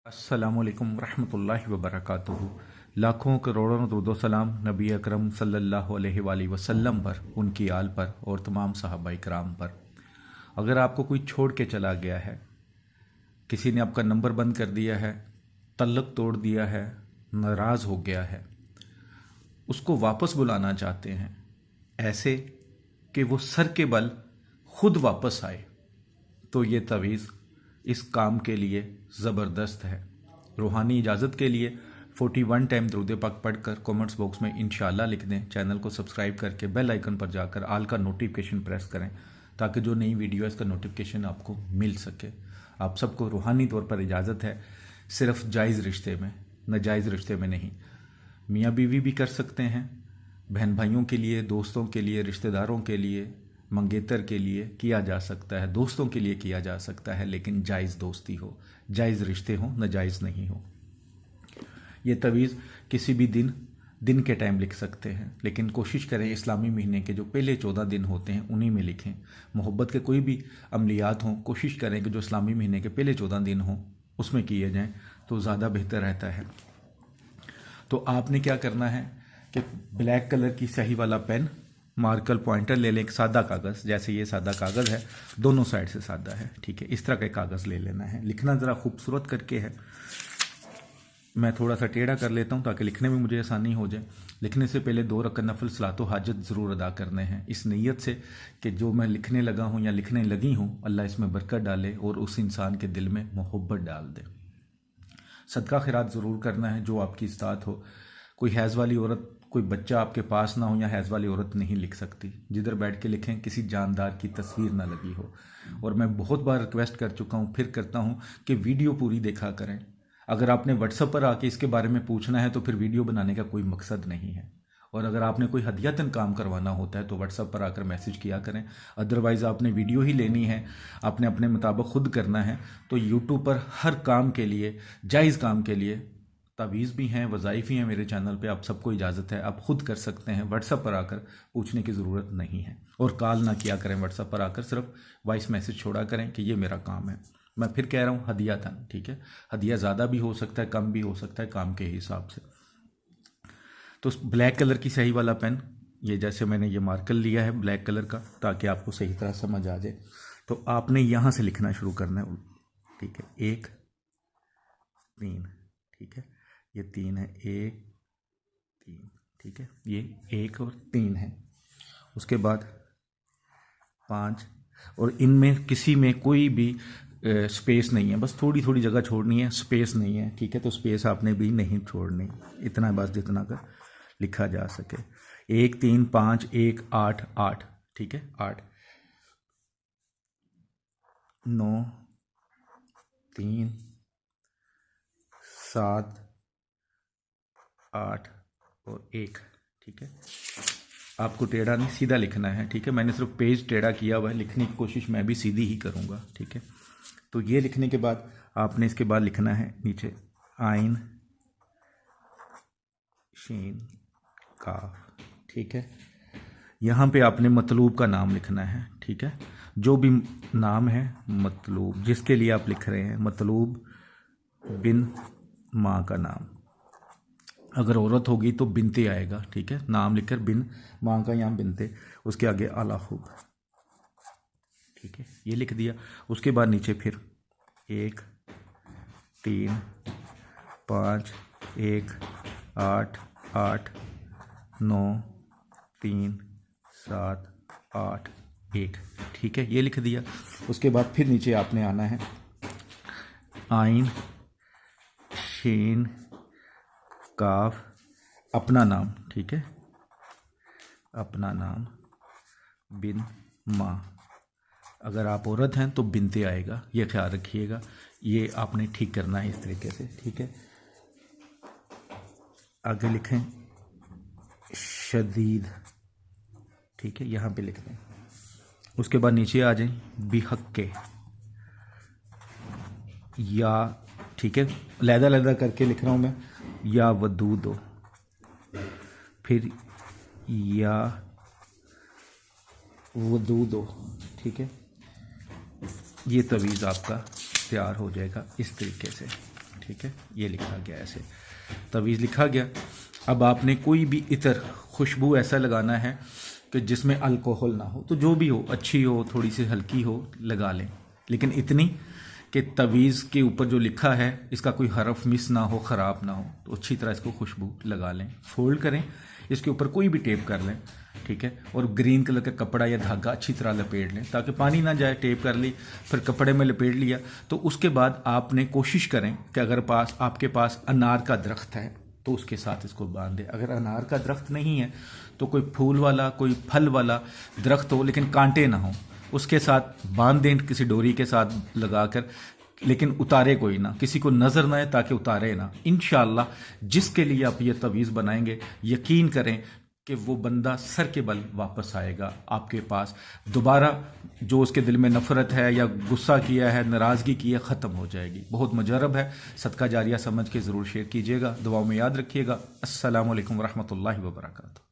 अस्सलामुअलैकुम रहमतुल्लाहि व बरकातुहू। लाखों करोड़ों दुरूद व सलाम नबी अकरम सल्लल्लाहु अलैहि वसल्लम पर, उनकी आल पर और तमाम सहाबाए किराम पर। अगर आपको कोई छोड़ के चला गया है, किसी ने आपका नंबर बंद कर दिया है, तल्लक तोड़ दिया है, नाराज़ हो गया है, उसको वापस बुलाना चाहते हैं ऐसे कि वो सर के बल खुद वापस आए, तो ये तवीज़ इस काम के लिए ज़बरदस्त है। रूहानी इजाज़त के लिए 41 टाइम दरूद पाक पढ़कर कमेंट्स बॉक्स में इंशाअल्लाह लिख दें। चैनल को सब्सक्राइब करके बेल आइकन पर जाकर आल का नोटिफिकेशन प्रेस करें ताकि जो नई वीडियो है इसका नोटिफिकेशन आपको मिल सके। आप सबको रूहानी तौर पर इजाज़त है, सिर्फ जायज़ रिश्ते में, नाजायज़ रिश्ते में नहीं। मियाँ बीवी भी कर सकते हैं, बहन भाइयों के लिए, दोस्तों के लिए, रिश्तेदारों के लिए, मंगेतर के लिए किया जा सकता है, दोस्तों के लिए किया जा सकता है, लेकिन जायज़ दोस्ती हो, जायज़ रिश्ते हो, नाजायज़ नहीं हो। ये तवीज़ किसी भी दिन के टाइम लिख सकते हैं, लेकिन कोशिश करें इस्लामी महीने के जो पहले 14 दिन होते हैं उन्हीं में लिखें। मोहब्बत के कोई भी अमलियात हों, कोशिश करें कि जो इस्लामी महीने के पहले 14 दिन हों उसमें किए जाएं तो ज़्यादा बेहतर रहता है। तो आपने क्या करना है कि ब्लैक कलर की स्याही वाला पेन, मार्कर, पॉइंटर ले लें, एक सादा कागज़, जैसे ये सादा कागज़ है, दोनों साइड से सादा है, ठीक है, इस तरह का कागज़ ले लेना है। लिखना ज़रा खूबसूरत करके है, मैं थोड़ा सा टेढ़ा कर लेता हूँ ताकि लिखने में मुझे आसानी हो जाए। लिखने से पहले 2 रकअत नफल सलातो हाजत ज़रूर अदा करने हैं, इस नीयत से कि जो मैं लिखने लगा हूँ या लिखने लगी हूँ अल्लाह इसमें बरकत डाले और उस इंसान के दिल में मोहब्बत डाल दे। सदका खैरात ज़रूर करना है जो आपकी इस्तात हो। कोई हैज़ वाली औरत, कोई बच्चा आपके पास ना हो या हैज़ वाली औरत नहीं लिख सकती, जिधर बैठ के लिखें किसी जानदार की तस्वीर ना लगी हो। और मैं बहुत बार रिक्वेस्ट कर चुका हूँ, फिर करता हूँ कि वीडियो पूरी देखा करें। अगर आपने व्हाट्सएप पर आके इसके बारे में पूछना है तो फिर वीडियो बनाने का कोई मकसद नहीं है। और अगर आपने कोई हदियतन काम करवाना होता है तो व्हाट्सएप पर आकर मैसेज किया करें। अदरवाइज़ आपने वीडियो ही लेनी है, आपने अपने मुताबिक खुद करना है, तो यूट्यूब पर हर काम के लिए, जायज़ काम के लिए तावीज़ भी हैं, वज़ाइफ भी हैं मेरे चैनल पे, आप सबको इजाज़त है, आप खुद कर सकते हैं। व्हाट्सएप पर आकर पूछने की ज़रूरत नहीं है और कॉल ना किया करें। व्हाट्सएप पर आकर सिर्फ वॉइस मैसेज छोड़ा करें कि ये मेरा काम है। मैं फिर कह रहा हूँ हदियतन, ठीक है, हदिया ज़्यादा भी हो सकता है, कम भी हो सकता है, काम के हिसाब से। तो ब्लैक कलर की स्याही वाला पेन, ये जैसे मैंने ये मार्कर लिया है ब्लैक कलर का ताकि आपको सही तरह समझ आ जाए, तो आपने यहाँ से लिखना शुरू करना है, ठीक है। 1 3, ठीक है, ये 3 है, 1 3, ठीक है, ये 1 और 3 है। उसके बाद 5, और इनमें किसी में कोई भी स्पेस नहीं है, बस थोड़ी थोड़ी जगह छोड़नी है, स्पेस नहीं है, ठीक है। तो स्पेस आपने भी नहीं छोड़नी, इतना बस जितना का लिखा जा सके। 1 3 5 1 8 8, ठीक है, 8 9 3 7 8 और 1, ठीक है। आपको टेढ़ा नहीं सीधा लिखना है, ठीक है। मैंने सिर्फ पेज टेढ़ा किया हुआ है, लिखने की कोशिश मैं भी सीधी ही करूँगा, ठीक है। तो ये लिखने के बाद आपने इसके बाद लिखना है नीचे आइन शीन काफ, ठीक है। यहाँ पे आपने मतलूब का नाम लिखना है, ठीक है। जो भी नाम है मतलूब, जिसके लिए आप लिख रहे हैं, मतलूब बिन माँ का नाम, अगर औरत होगी तो बिनते आएगा, ठीक है। नाम लिखकर बिन माँ का, यहाँ बिनते, उसके आगे आला खूब, ठीक है, ये लिख दिया। उसके बाद नीचे फिर 1 3 5 1 8 8 9 3 7 8 1, ठीक है, ये लिख दिया। उसके बाद फिर नीचे आपने आना है आइन शीन काफ, अपना नाम, ठीक है, अपना नाम बिन माँ, अगर आप औरत हैं तो बिनते आएगा, ये ख्याल रखिएगा। ये आपने ठीक करना है इस तरीके से, ठीक है। आगे लिखें शदीद, ठीक है, यहाँ पे लिख दें। उसके बाद नीचे आ जाएं बिहक्के या, ठीक है, लहदा लहदा करके लिख रहा हूँ मैं, या वदूदो, फिर या वदूदो, ठीक है। ये तवीज़ आपका तैयार हो जाएगा इस तरीके से, ठीक है, ये लिखा गया ऐसे, तवीज़ लिखा गया। अब आपने कोई भी इतर, खुशबू ऐसा लगाना है कि जिसमें अल्कोहल ना हो, तो जो भी हो, अच्छी हो, थोड़ी सी हल्की हो, लगा लें, लेकिन इतनी कि तवीज़ के ऊपर जो लिखा है इसका कोई हरफ मिस ना हो, ख़राब ना हो। तो अच्छी तरह इसको खुशबू लगा लें, फोल्ड करें, इसके ऊपर कोई भी टेप कर लें, ठीक है, और ग्रीन कलर का कपड़ा या धागा अच्छी तरह लपेट लें ताकि पानी ना जाए। टेप कर ली, फिर कपड़े में लपेट लिया। तो उसके बाद आपने कोशिश करें कि अगर आपके पास अनार का दरख्त है तो उसके साथ इसको बांध दें। अगर अनार का दरख्त नहीं है तो कोई फूल वाला, कोई फल वाला दरख्त हो लेकिन कांटे ना हो, उसके साथ बांध दें किसी डोरी के साथ लगाकर, लेकिन उतारे कोई ना, किसी को नजर ना आए ताकि उतारे ना। इंशाअल्लाह जिसके लिए आप ये तवीज़ बनाएंगे, यकीन करें कि वो बंदा सर के बल वापस आएगा आपके पास। दोबारा जो उसके दिल में नफरत है या गुस्सा किया है, नाराज़गी की है, ख़त्म हो जाएगी। बहुत मुजरब है, सदका जारिया समझ के ज़रूर शेयर कीजिएगा। दुआओं में याद रखिएगा। अस्सलामु अलैकुम वरहमतुल्लाहि वबरकातुहू।